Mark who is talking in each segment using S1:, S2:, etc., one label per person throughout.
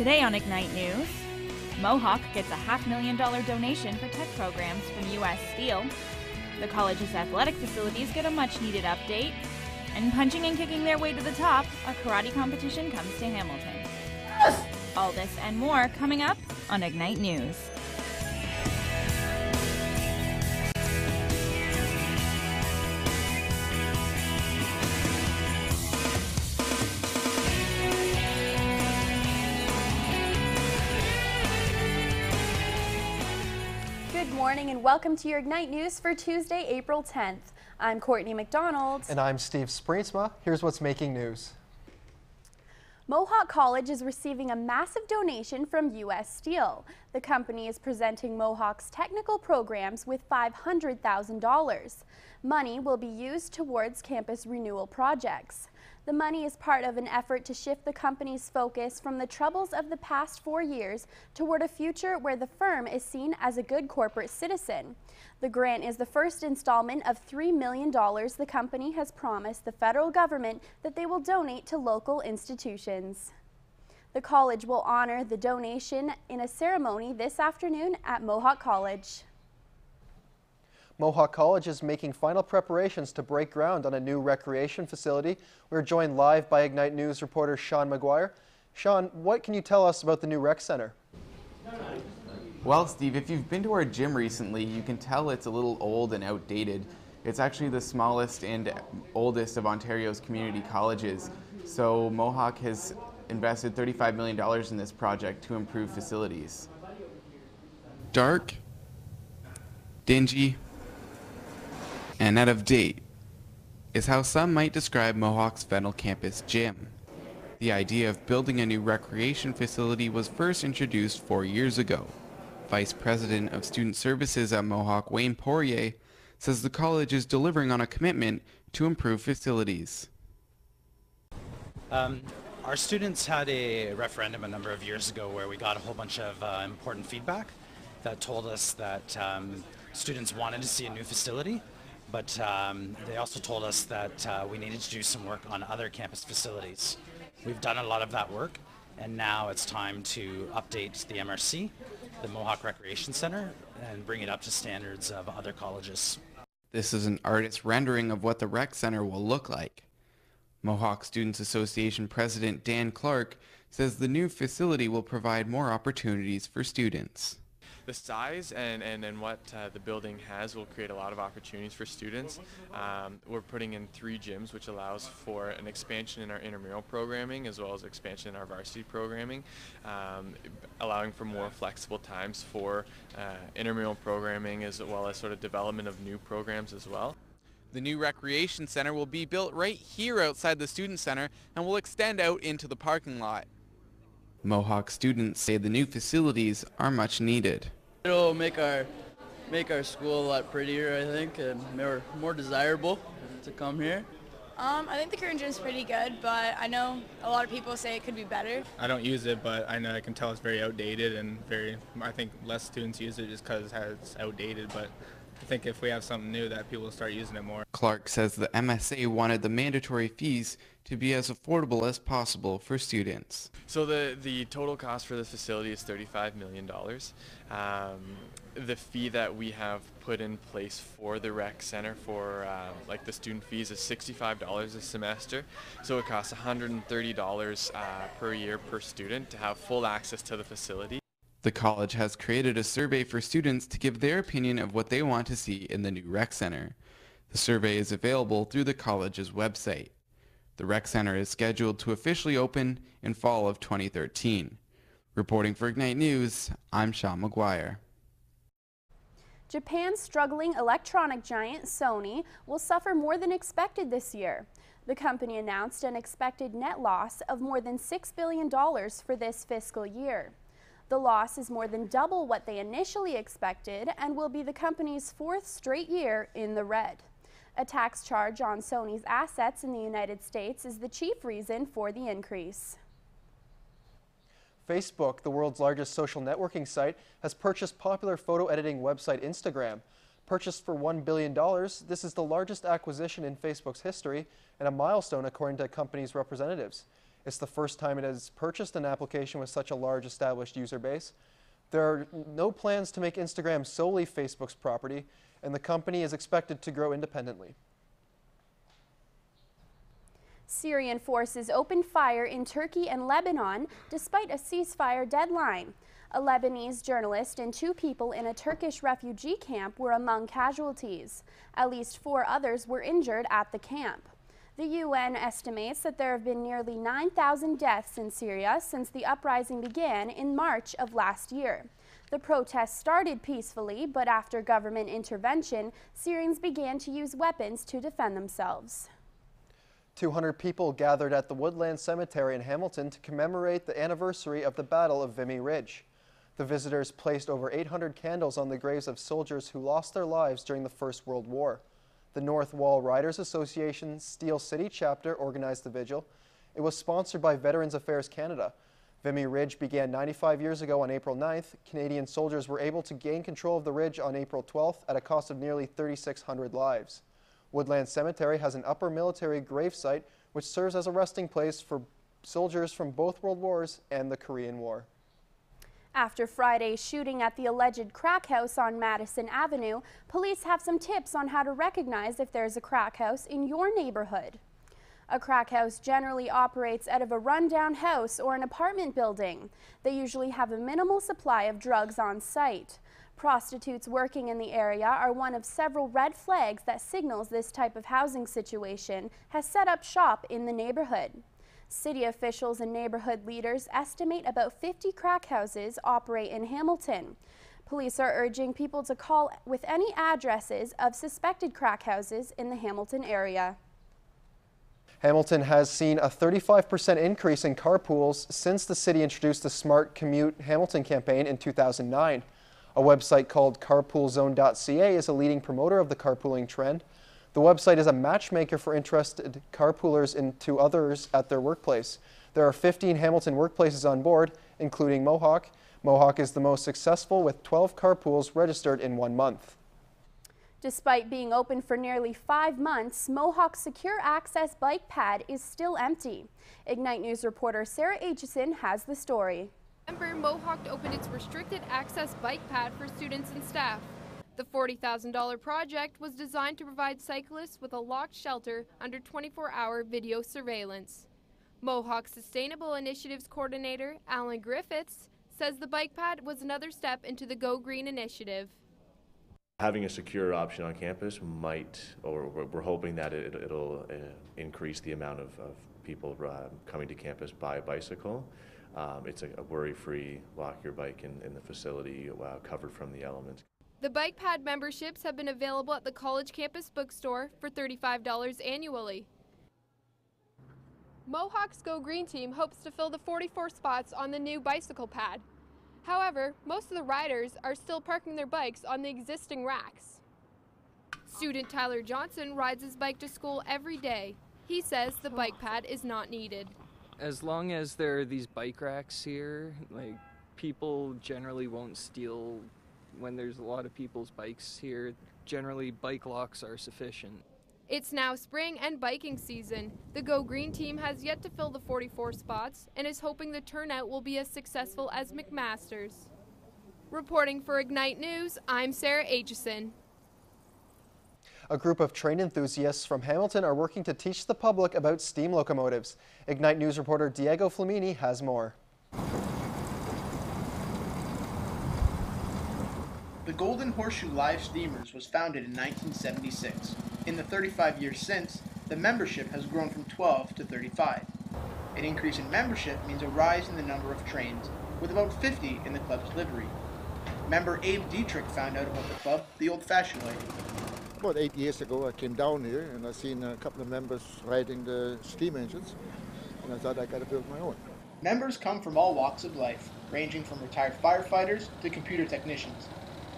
S1: Today on Ignite News, Mohawk gets a $500,000 donation for tech programs from U.S. Steel. The college's athletic facilities get a much-needed update. And punching and kicking their way to the top, a karate competition comes to Hamilton. All this and more coming up on Ignite News.
S2: Good morning and welcome to your Ignite News for Tuesday, April 10th. I'm Courtney McDonald.
S3: And I'm Steve Springsma. Here's what's making news.
S2: Mohawk College is receiving a massive donation from U.S. Steel. The company is presenting Mohawk's technical programs with $500,000. Money will be used towards campus renewal projects. The money is part of an effort to shift the company's focus from the troubles of the past 4 years toward a future where the firm is seen as a good corporate citizen. The grant is the first installment of $3 million the company has promised the federal government that they will donate to local institutions. The college will honor the donation in a ceremony this afternoon at Mohawk College.
S3: Mohawk College is making final preparations to break ground on a new recreation facility. We're joined live by Ignite News reporter Sean McGuire. Sean, what can you tell us about the new rec center?
S4: Well, Steve, if you've been to our gym recently, you can tell it's a little old and outdated. It's actually the smallest and oldest of Ontario's community colleges. So Mohawk has invested $35 million in this project to improve facilities. Dark, dingy, and out of date is how some might describe Mohawk's Fennel campus gym. The idea of building a new recreation facility was first introduced 4 years ago. Vice President of Student Services at Mohawk, Wayne Poirier, says the college is delivering on a commitment to improve facilities.
S5: Our students had a referendum a number of years ago where we got a whole bunch of important feedback that told us that students wanted to see a new facility, but they also told us that we needed to do some work on other campus facilities. We've done a lot of that work, and now it's time to update the MRC, the Mohawk Recreation Center, and bring it up to standards of other colleges.
S4: This is an artist's rendering of what the rec center will look like. Mohawk Students Association President Dan Clark says the new facility will provide more opportunities for students.
S6: The size and what the building has will create a lot of opportunities for students. We're putting in 3 gyms, which allows for an expansion in our intramural programming as well as expansion in our varsity programming, allowing for more flexible times for intramural programming as well as sort of development of new programs as well.
S4: The new recreation center will be built right here outside the student center and will extend out into the parking lot. Mohawk students say the new facilities are much needed.
S7: It'll make our school a lot prettier, I think, and more desirable to come here.
S8: I think the current gym is pretty good, but I know a lot of people say it could be better.
S9: I don't use it, but I know I can tell it's very outdated and I think less students use it just because it's outdated, but I think if we have something new that people will start using it more.
S4: Clark says the MSA wanted the mandatory fees to be as affordable as possible for students.
S6: So the total cost for this facility is $35 million. The fee that we have put in place for the rec center for like the student fees is $65 a semester. So it costs $130 per year per student to have full access to the facility.
S4: The college has created a survey for students to give their opinion of what they want to see in the new rec center. The survey is available through the college's website. The rec center is scheduled to officially open in fall of 2013. Reporting for Ignite News, I'm Sean McGuire.
S2: Japan's struggling electronic giant Sony will suffer more than expected this year. The company announced an expected net loss of more than $6 billion for this fiscal year. The loss is more than double what they initially expected and will be the company's 4th straight year in the red. A tax charge on Sony's assets in the United States is the chief reason for the increase.
S3: Facebook, the world's largest social networking site, has purchased popular photo editing website Instagram. Purchased for $1 billion, this is the largest acquisition in Facebook's history and a milestone according to the company's representatives. It's the first time it has purchased an application with such a large established user base. There are no plans to make Instagram solely Facebook's property, and the company is expected to grow independently.
S2: Syrian forces opened fire in Turkey and Lebanon despite a ceasefire deadline. A Lebanese journalist and 2 people in a Turkish refugee camp were among casualties. At least 4 others were injured at the camp. The UN estimates that there have been nearly 9,000 deaths in Syria since the uprising began in March of last year. The protests started peacefully, but after government intervention, Syrians began to use weapons to defend themselves.
S3: 200 people gathered at the Woodland Cemetery in Hamilton to commemorate the anniversary of the Battle of Vimy Ridge. The visitors placed over 800 candles on the graves of soldiers who lost their lives during the First World War. The North Wall Riders Association's Steel City chapter organized the vigil. It was sponsored by Veterans Affairs Canada. Vimy Ridge began 95 years ago on April 9th. Canadian soldiers were able to gain control of the ridge on April 12th at a cost of nearly 3,600 lives. Woodland Cemetery has an upper military gravesite which serves as a resting place for soldiers from both World Wars and the Korean War.
S2: After Friday's shooting at the alleged crack house on Madison Avenue, police have some tips on how to recognize if there's a crack house in your neighborhood. A crack house generally operates out of a rundown house or an apartment building. They usually have a minimal supply of drugs on site. Prostitutes working in the area are one of several red flags that signals this type of housing situation has set up shop in the neighborhood. City officials and neighborhood leaders estimate about 50 crack houses operate in Hamilton. Police are urging people to call with any addresses of suspected crack houses in the Hamilton area.
S3: Hamilton has seen a 35% increase in carpools since the city introduced the Smart Commute Hamilton campaign in 2009. A website called carpoolzone.ca is a leading promoter of the carpooling trend. The website is a matchmaker for interested carpoolers into others at their workplace. There are 15 Hamilton workplaces on board, including Mohawk. Mohawk is the most successful with 12 carpools registered in 1 month.
S2: Despite being open for nearly 5 months, Mohawk's secure access bike pad is still empty. Ignite News reporter Sarah Aitchison has the story.
S10: Mohawk opened its restricted access bike pad for students and staff. The $40,000 project was designed to provide cyclists with a locked shelter under 24-hour video surveillance. Mohawk Sustainable Initiatives Coordinator Alan Griffiths says the bike pad was another step into the Go Green initiative.
S11: Having a secure option on campus might, or we're hoping that it'll increase the amount of people coming to campus by bicycle. It's a worry-free lock your bike in the facility, covered from the elements.
S10: The bike pad memberships have been available at the college campus bookstore for $35 annually. Mohawk's Go Green team hopes to fill the 44 spots on the new bicycle pad. However, most of the riders are still parking their bikes on the existing racks. Student Tyler Johnson rides his bike to school every day. He says the bike pad is not needed.
S12: As long as there are these bike racks here, like, people generally won't steal when there's a lot of people's bikes here. Generally, bike locks are sufficient.
S10: It's now spring and biking season. The Go Green team has yet to fill the 44 spots and is hoping the turnout will be as successful as McMaster's. Reporting for Ignite News, I'm Sarah Aitchison.
S3: A group of train enthusiasts from Hamilton are working to teach the public about steam locomotives. Ignite News reporter Diego Flamini has more.
S13: The Golden Horseshoe Live Steamers was founded in 1976. In the 35 years since, the membership has grown from 12 to 35. An increase in membership means a rise in the number of trains, with about 50 in the club's livery. Member Abe Dietrich found out about the club the old-fashioned way.
S14: About 8 years ago, I came down here and I seen a couple of members riding the steam engines, and I thought I got to build my own.
S13: Members come from all walks of life, ranging from retired firefighters to computer technicians.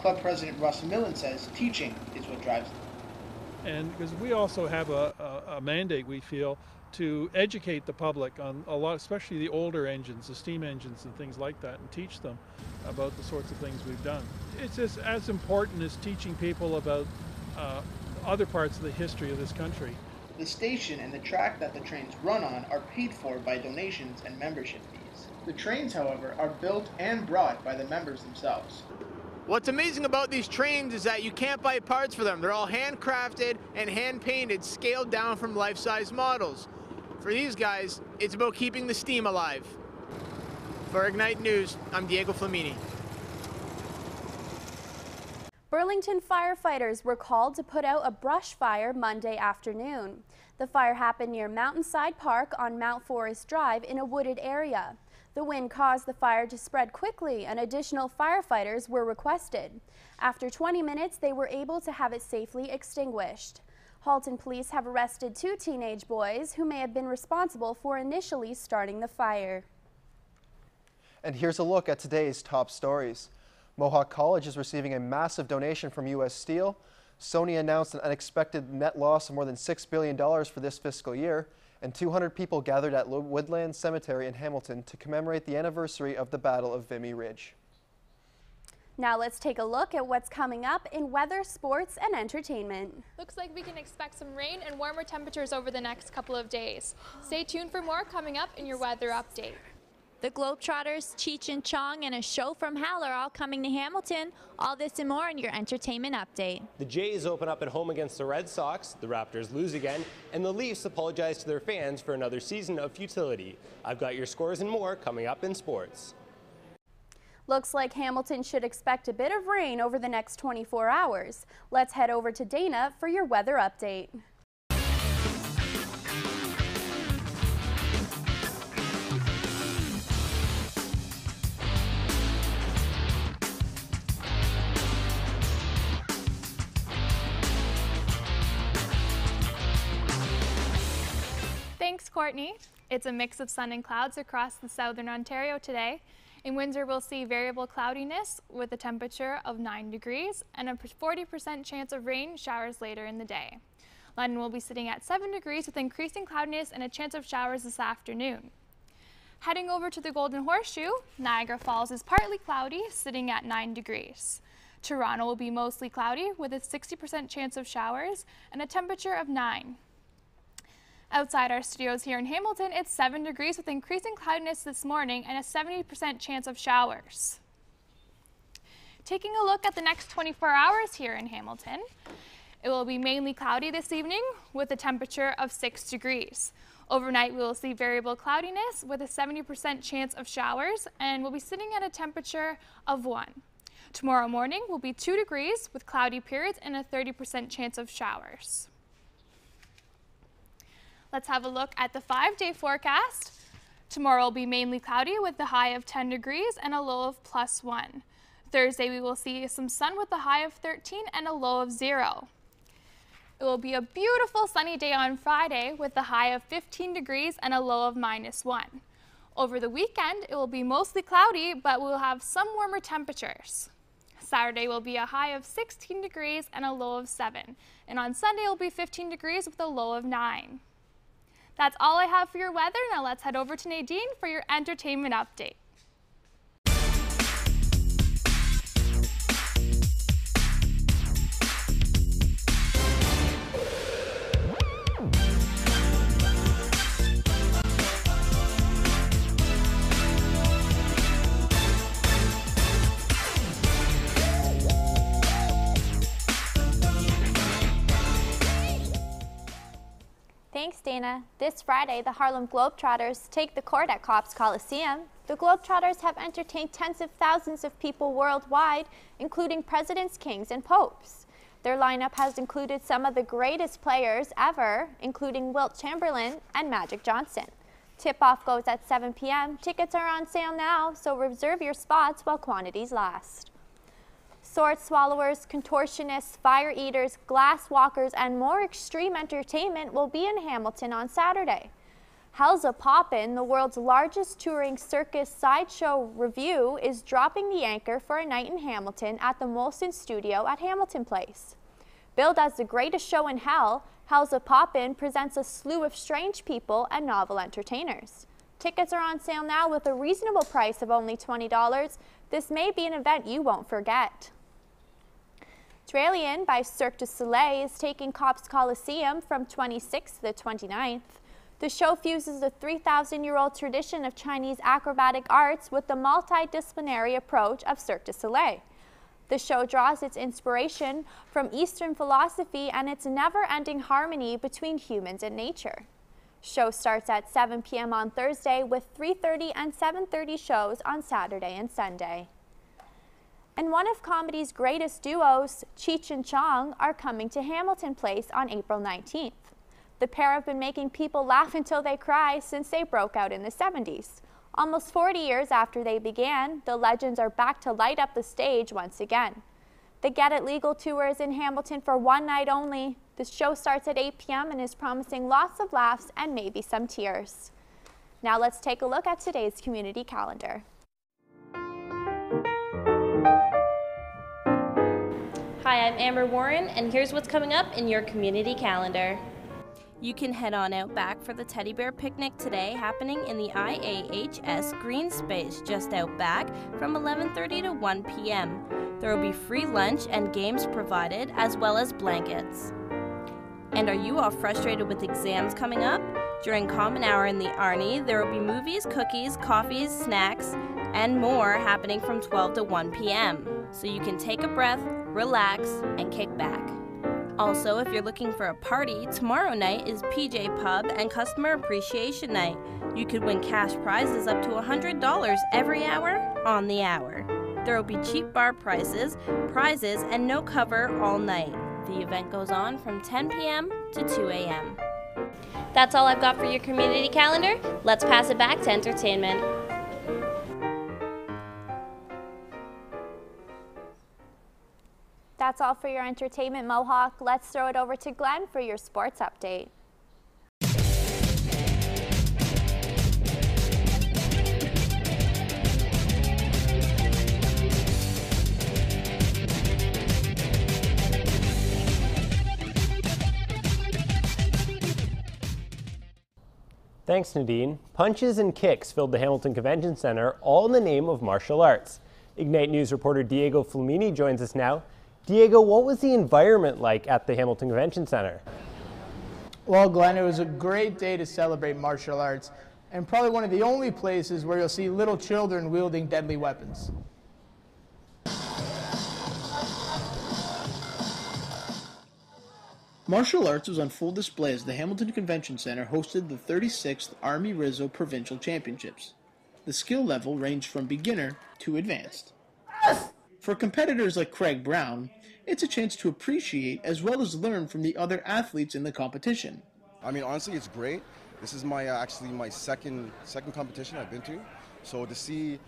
S13: Club President Russ Millen says teaching is what drives them.
S15: And because we also have a mandate, we feel, to educate the public on a lot, especially the older engines, the steam engines and things like that, and teach them about the sorts of things we've done. It's just as important as teaching people about other parts of the history of this country.
S13: The station and the track that the trains run on are paid for by donations and membership fees. The trains, however, are built and brought by the members themselves.
S16: What's amazing about these trains is that you can't buy parts for them. They're all handcrafted and hand-painted, scaled down from life-size models. For these guys, it's about keeping the steam alive. For Ignite News, I'm Diego Flamini.
S2: Burlington firefighters were called to put out a brush fire Monday afternoon. The fire happened near Mountainside Park on Mount Forest Drive in a wooded area. The wind caused the fire to spread quickly and additional firefighters were requested. After 20 minutes, they were able to have it safely extinguished. Halton police have arrested 2 teenage boys who may have been responsible for initially starting the fire.
S3: And here's a look at today's top stories. Mohawk College is receiving a massive donation from U.S. Steel. Sony announced an unexpected net loss of more than $6 billion for this fiscal year, and 200 people gathered at Woodland Cemetery in Hamilton to commemorate the anniversary of the Battle of Vimy Ridge.
S2: Now let's take a look at what's coming up in weather, sports, and entertainment.
S17: Looks like we can expect some rain and warmer temperatures over the next couple of days. Stay tuned for more coming up in your weather update.
S18: The Globetrotters, Cheech and Chong, and a show from Hal are all coming to Hamilton. All this and more in your entertainment update.
S19: The Jays open up at home against the Red Sox, the Raptors lose again, and the Leafs apologize to their fans for another season of futility. I've got your scores and more coming up in sports.
S2: Looks like Hamilton should expect a bit of rain over the next 24 hours. Let's head over to Dana for your weather update.
S17: Thanks, Courtney. It's a mix of sun and clouds across the southern Ontario today. In Windsor, we'll see variable cloudiness with a temperature of 9 degrees and a 40% chance of rain showers later in the day. London will be sitting at 7 degrees with increasing cloudiness and a chance of showers this afternoon. Heading over to the Golden Horseshoe, Niagara Falls is partly cloudy, sitting at 9 degrees. Toronto will be mostly cloudy with a 60% chance of showers and a temperature of 9. Outside our studios here in Hamilton, it's 7 degrees with increasing cloudiness this morning and a 70% chance of showers. Taking a look at the next 24 hours here in Hamilton, it will be mainly cloudy this evening with a temperature of 6 degrees. Overnight, we will see variable cloudiness with a 70% chance of showers, and we'll be sitting at a temperature of 1. Tomorrow morning will be 2 degrees with cloudy periods and a 30% chance of showers. Let's have a look at the 5-day forecast. Tomorrow will be mainly cloudy with a high of 10 degrees and a low of +1. Thursday, we will see some sun with a high of 13 and a low of 0. It will be a beautiful sunny day on Friday with a high of 15 degrees and a low of -1. Over the weekend, it will be mostly cloudy, but we'll have some warmer temperatures. Saturday will be a high of 16 degrees and a low of 7. And on Sunday, it will be 15 degrees with a low of 9. That's all I have for your weather. Now let's head over to Nadine for your entertainment update.
S18: Thanks, Dana. This Friday, the Harlem Globetrotters take the court at Copps Coliseum. The Globetrotters have entertained tens of thousands of people worldwide, including presidents, kings, and popes. Their lineup has included some of the greatest players ever, including Wilt Chamberlain and Magic Johnson. Tip-off goes at 7 p.m. Tickets are on sale now, so reserve your spots while quantities last. Sword swallowers, contortionists, fire eaters, glass walkers, and more extreme entertainment will be in Hamilton on Saturday. Hell's Poppin', the world's largest touring circus sideshow revue, is dropping the anchor for a night in Hamilton at the Molson Studio at Hamilton Place. Billed as the greatest show in hell, Hell's Poppin' presents a slew of strange people and novel entertainers. Tickets are on sale now with a reasonable price of only $20. This may be an event you won't forget. Australian by Cirque du Soleil is taking Cops Coliseum from 26th to the 29th. The show fuses the 3,000-year-old tradition of Chinese acrobatic arts with the multidisciplinary approach of Cirque du Soleil. The show draws its inspiration from Eastern philosophy and its never-ending harmony between humans and nature. Show starts at 7 p.m. on Thursday with 3:30 and 7:30 shows on Saturday and Sunday. And one of comedy's greatest duos, Cheech and Chong, are coming to Hamilton Place on April 19th. The pair have been making people laugh until they cry since they broke out in the 70s. Almost 40 years after they began, the legends are back to light up the stage once again. The Get It Legal tour is in Hamilton for one night only. The show starts at 8 p.m. and is promising lots of laughs and maybe some tears. Now let's take a look at today's community calendar.
S20: Hi, I'm Amber Warren, and here's what's coming up in your community calendar.
S21: You can head on out back for the Teddy Bear Picnic today, happening in the IAHS Green Space just out back from 11:30 to 1 p.m. There will be free lunch and games provided, as well as blankets. And are you all frustrated with exams coming up? During Common Hour in the Arnie, there will be movies, cookies, coffees, snacks, and more happening from 12 to 1 p.m. So you can take a breath, relax, and kick back. Also, if you're looking for a party, tomorrow night is PJ Pub and Customer Appreciation Night. You could win cash prizes up to $100 every hour on the hour. There will be cheap bar prizes, and no cover all night. The event goes on from 10 p.m. to 2 a.m.
S20: That's all I've got for your community calendar. Let's pass it back to entertainment.
S18: That's all for your entertainment, Mohawk. Let's throw it over to Glenn for your sports update.
S19: Thanks, Nadine. Punches and kicks filled the Hamilton Convention Center, all in the name of martial arts. Ignite News reporter Diego Flamini joins us now. Diego, what was the environment like at the Hamilton Convention Center?
S16: Well, Glenn, it was a great day to celebrate martial arts, and probably one of the only places where you'll see little children wielding deadly weapons. Martial arts was on full display as the Hamilton Convention Center hosted the 36th Army Rizzo Provincial Championships. The skill level ranged from beginner to advanced. For competitors like Craig Brown, it's a chance to appreciate as well as learn from the other athletes in the competition.
S22: I mean, honestly, it's great. This is my actually my second competition I've been to, so to see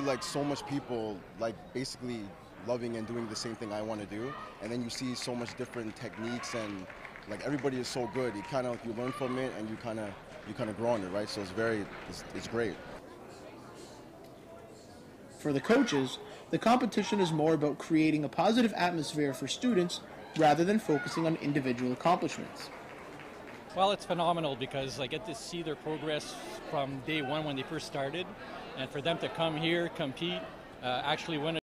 S22: like so much people like basically loving and doing the same thing I want to do, and then you see so much different techniques and like everybody is so good. You kind of you learn from it and you kind of grow on it, right? So it's great.
S16: For the coaches, the competition is more about creating a positive atmosphere for students rather than focusing on individual accomplishments.
S23: Well, it's phenomenal because I get to see their progress from day one when they first started, and for them to come here, compete, actually win